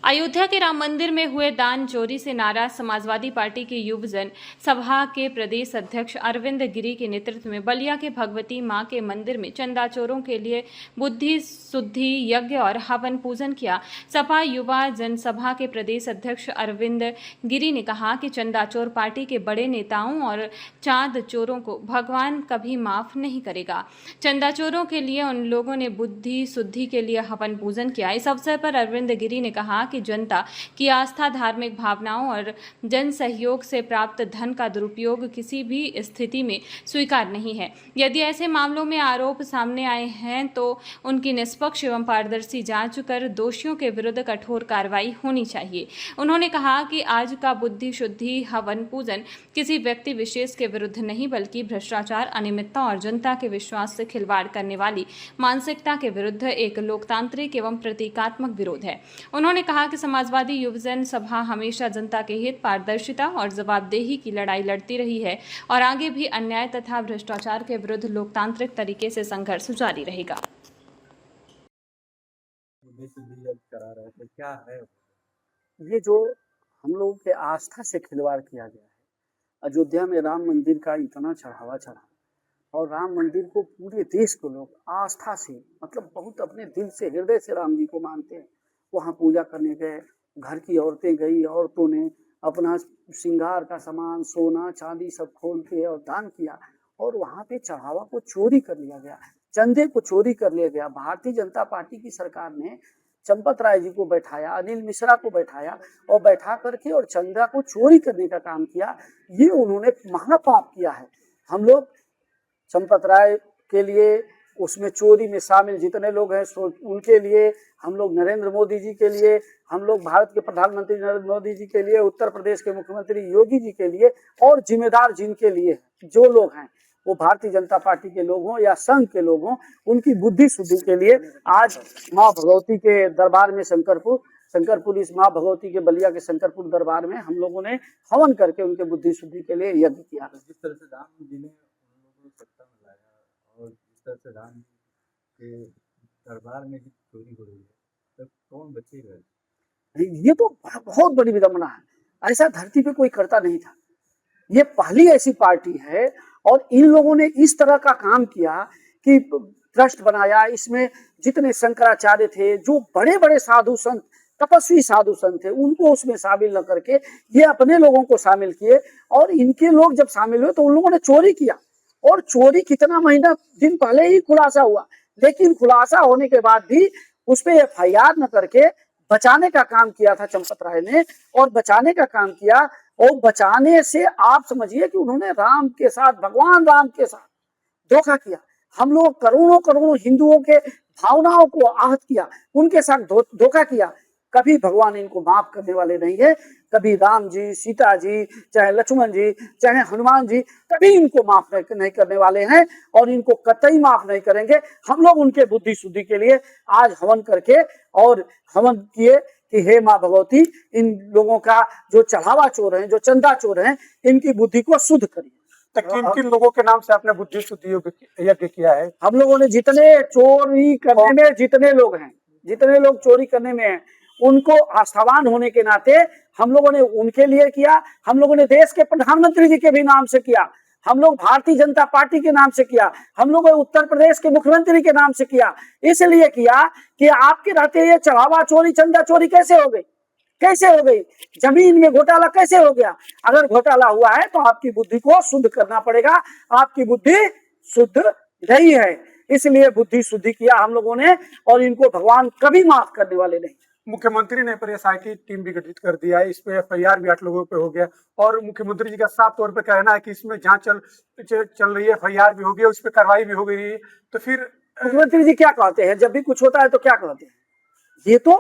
अयोध्या के राम मंदिर में हुए दान चोरी से नाराज समाजवादी पार्टी के युवजन सभा के प्रदेश अध्यक्ष अरविंद गिरी के नेतृत्व में बलिया के भगवती मां के मंदिर में चंदा चोरों के लिए बुद्धि शुद्धि यज्ञ और हवन पूजन किया। सपा युवा जनसभा के प्रदेश अध्यक्ष अरविंद गिरी ने कहा कि चंदा चोर पार्टी के बड़े नेताओं और चांद चोरों को भगवान कभी माफ नहीं करेगा। चंदा चोरों के लिए उन लोगों ने बुद्धि शुद्धि के लिए हवन पूजन किया। इस अवसर पर अरविंद गिरी ने कहा कि जनता की आस्था, धार्मिक भावनाओं और जन सहयोग से प्राप्त धन का दुरुपयोग किसी भी स्थिति में स्वीकार नहीं है। यदि ऐसे मामलों में आरोप सामने आए हैं तो उनकी निष्पक्ष एवं पारदर्शी जांच कर दोषियों के विरुद्ध कठोर कार्रवाई होनी चाहिए। उन्होंने कहा कि आज का बुद्धि शुद्धि हवन पूजन किसी व्यक्ति विशेष के विरुद्ध नहीं बल्कि भ्रष्टाचार, अनियमितता और जनता के विश्वास से खिलवाड़ करने वाली मानसिकता के विरुद्ध एक लोकतांत्रिक एवं प्रतीकात्मक विरोध है। उन्होंने कहा कि समाजवादी युवजन सभा हमेशा जनता के हित, पारदर्शिता और जवाबदेही की लड़ाई लड़ती रही है और आगे भी अन्याय तथा भ्रष्टाचार के विरुद्ध लोकतांत्रिक तरीके से संघर्ष जारी रहेगा। करा रहे थे, क्या है ये जो हम लोगों के आस्था से खिलवाड़ किया गया है। अयोध्या में राम मंदिर का इतना चढ़ावा चढ़ा और राम मंदिर को पूरे देश के लोग आस्था से, मतलब बहुत अपने दिल से, हृदय से राम जी को मानते हैं। वहाँ पूजा करने गए, घर की औरतें गई, औरतों ने अपना श्रृंगार का सामान, सोना चांदी सब खोल के और दान किया और वहाँ पे चढ़ावा को चोरी कर लिया गया, चंदे को चोरी कर लिया गया। भारतीय जनता पार्टी की सरकार ने चंपत राय जी को बैठाया, अनिल मिश्रा को बैठाया और बैठा करके और चंदा को चोरी करने का काम किया। ये उन्होंने महापाप किया है। हम लोग चंपत राय के लिए, उसमें चोरी में शामिल जितने लोग हैं उनके लिए, हम लोग नरेंद्र मोदी जी के लिए, हम लोग भारत के प्रधानमंत्री नरेंद्र मोदी जी के लिए, उत्तर प्रदेश के मुख्यमंत्री योगी जी के लिए और जिम्मेदार जिनके लिए जो लोग हैं, वो भारतीय जनता पार्टी के लोग हों या संघ के लोग हों, उनकी बुद्धि शुद्धि के लिए आज माँ भगवती के दरबार में शंकरपुर इस माँ भगवती के बलिया के शंकरपुर दरबार में हम लोगों ने हवन करके उनके बुद्धि शुद्धि के लिए यज्ञ किया। जिस तरह से राम जी ने उन लोगों को सत्ता में लाया और जिस तरह से राम के दरबार में भी चोरी हो रही है, तब कौन बचेगा? ये तो बहुत बड़ी विडंबना है। ऐसा धरती पे कोई करता नहीं था। ये पहली ऐसी पार्टी है और इन लोगों ने इस तरह का काम किया कि ट्रस्ट बनाया। इसमें जितने शंकराचार्य थे, जो बड़े बड़े साधु संत, तपस्वी साधु संत थे, उनको उसमें शामिल न करके ये अपने लोगों को शामिल किए और इनके लोग जब शामिल हुए तो उन लोगों ने चोरी किया। और चोरी कितना महीना दिन पहले ही खुलासा हुआ, लेकिन खुलासा होने के बाद भी उस पर FIR न करके बचाने का काम किया था चंपत राय ने, और बचाने का काम किया। और बचाने से आप समझिए कि उन्होंने राम के साथ, भगवान राम के साथ धोखा किया। हम लोग करोड़ों करोड़ों हिंदुओं के भावनाओं को आहत किया, उनके साथ धोखा किया। कभी भगवान इनको माफ करने वाले नहीं है। कभी राम जी, सीता जी, चाहे लक्ष्मण जी, चाहे हनुमान जी, कभी इनको माफ नहीं करने वाले हैं और इनको कतई माफ नहीं करेंगे। हम लोग उनके बुद्धि शुद्धि के लिए आज हवन करके और हवन किए कि हे माँ भगवती, इन लोगों का जो चढ़ावा चोर हैं, जो चंदा चोर हैं, इनकी बुद्धि को शुद्ध करिए। तो किन किन लोगों के नाम से आपने बुद्धि शुद्धि यज्ञ किया है? हम लोगों ने जितने चोरी करने में, जितने लोग हैं, जितने लोग चोरी करने में हैं, उनको आस्थावान होने के नाते हम लोगों ने उनके लिए किया। हम लोगों ने देश के प्रधानमंत्री जी के भी नाम से किया, हम लोग भारतीय जनता पार्टी के नाम से किया, हम लोग उत्तर प्रदेश के मुख्यमंत्री के नाम से किया। इसलिए किया कि आपके रहते ये चढ़ावा चोरी, चंदा चोरी कैसे हो गई, कैसे हो गई, जमीन में घोटाला कैसे हो गया? अगर घोटाला हुआ है तो आपकी बुद्धि को शुद्ध करना पड़ेगा। आपकी बुद्धि शुद्ध नहीं है, इसलिए बुद्धि शुद्धि किया हम लोगों ने और इनको भगवान कभी माफ करने वाले नहीं। मुख्यमंत्री ने पर SI की टीम भी गठित कर दिया है, इस पे FIR भी 8 लोगों पे हो गया और मुख्यमंत्री जी का साफ तौर पे कहना है कि इसमें जांच चल रही है, FIR भी हो गई, उस पर कार्रवाई भी हो गई है। तो फिर मुख्यमंत्री जी क्या कहते हैं जब भी कुछ होता है तो क्या कहते हैं? ये तो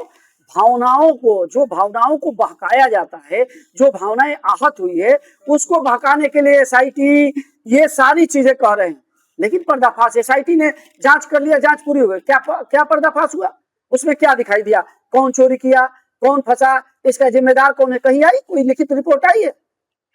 भावनाओं को, जो भावनाओं को बहकाया जाता है, जो भावनाएं आहत हुई है, उसको बहकाने के लिए SIT ये सारी चीजें कह रहे हैं। लेकिन पर्दाफाश, SIT ने जांच कर लिया, जांच पूरी हो गई, क्या पर्दाफाश हुआ? उसमें क्या दिखाई दिया? कौन चोरी किया, कौन फंसा, इसका जिम्मेदार कौन है? कहीं आई कोई लिखित रिपोर्ट आई है?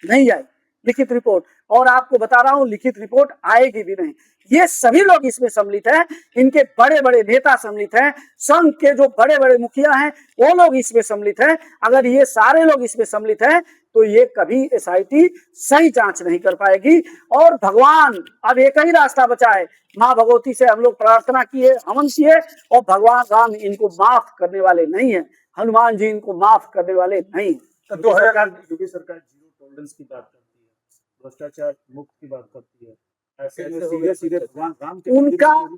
नहीं आई। लिखित रिपोर्ट, और आपको बता रहा हूं लिखित रिपोर्ट आएगी भी नहीं। ये सभी लोग इसमें सम्मिलित हैं, इनके बड़े बड़े नेता सम्मिलित हैं, संघ के जो बड़े बड़े मुखिया हैं वो लोग इसमें सम्मिलित हैं। अगर ये सारे लोग इसमें सम्मिलित हैं तो ये कभी एसआईटी सही जांच नहीं कर पाएगी। और भगवान, अब एक ही रास्ता बचा है, माँ भगवती से हम लोग प्रार्थना किए, हवन किए, और भगवान राम इनको माफ करने वाले नहीं है, हनुमान जी इनको माफ करने वाले नहीं है। तो योगी सरकार जीरो टॉलरेंस की बात करती है, भ्रष्टाचार मुक्त की बात करती है, ऐसे में सीधे सीधे भगवान राम के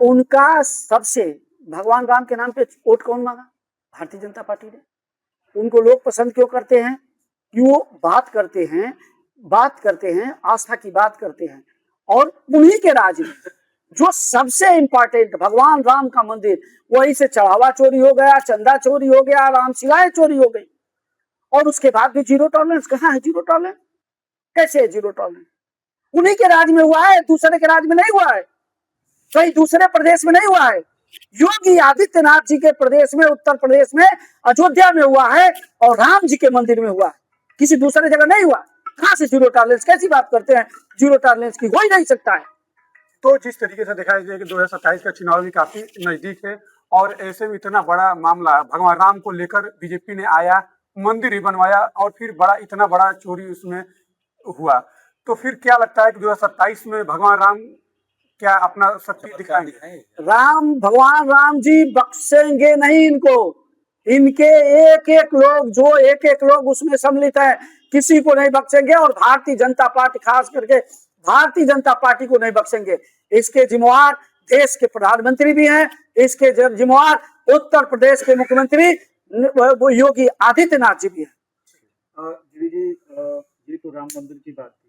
उनका सबसे भगवान राम के नाम पे वोट कौन मांगा? भारतीय जनता पार्टी ने। उनको लोग पसंद क्यों करते हैं? क्यों बात करते हैं, आस्था की बात करते हैं। और उन्हीं के राज में जो सबसे इंपॉर्टेंट भगवान राम का मंदिर, वहीं से चढ़ावा चोरी हो गया, चंदा चोरी हो गया, रामशिलाएं चोरी हो गई, और उसके बाद भी जीरो टॉलरेंस। कहाँ है जीरो टॉलरेंस? कैसे है जीरो टॉलरेंस? उन्हीं के राज में हुआ है, दूसरे के राज में नहीं हुआ है, कहीं दूसरे प्रदेश में नहीं हुआ है। योगी आदित्यनाथ जी के प्रदेश में, उत्तर प्रदेश में, अयोध्या में हुआ है, और राम जी के मंदिर में हुआ है, किसी दूसरे जगह नहीं हुआ। कहां से जीरो टॉलरेंस? कैसी बात करते हैं? जीरो टॉलरेंस की हो ही नहीं सकता है। तो जिस तरीके से देखा जाए कि 2027 का चुनाव भी काफी नजदीक है, और ऐसे में इतना बड़ा मामला भगवान राम को लेकर बीजेपी ने आया, मंदिर ही बनवाया, और फिर इतना बड़ा चोरी उसमें हुआ, तो फिर क्या लगता है कि 2027 में भगवान राम क्या अपना शक्ति दिखाएंगे? भगवान राम जी बख्शेंगे नहीं इनको। इनके एक एक लोग उसमें सम्मिलित है, किसी को नहीं बख्शेंगे, और भारतीय जनता पार्टी, खास करके भारतीय जनता पार्टी को नहीं बख्शेंगे। इसके जिम्मेवार देश के प्रधानमंत्री भी हैं, इसके जिम्मेवार उत्तर प्रदेश के मुख्यमंत्री योगी आदित्यनाथ जी भी हैं। जी, ये तो राम मंदिर की बात थी।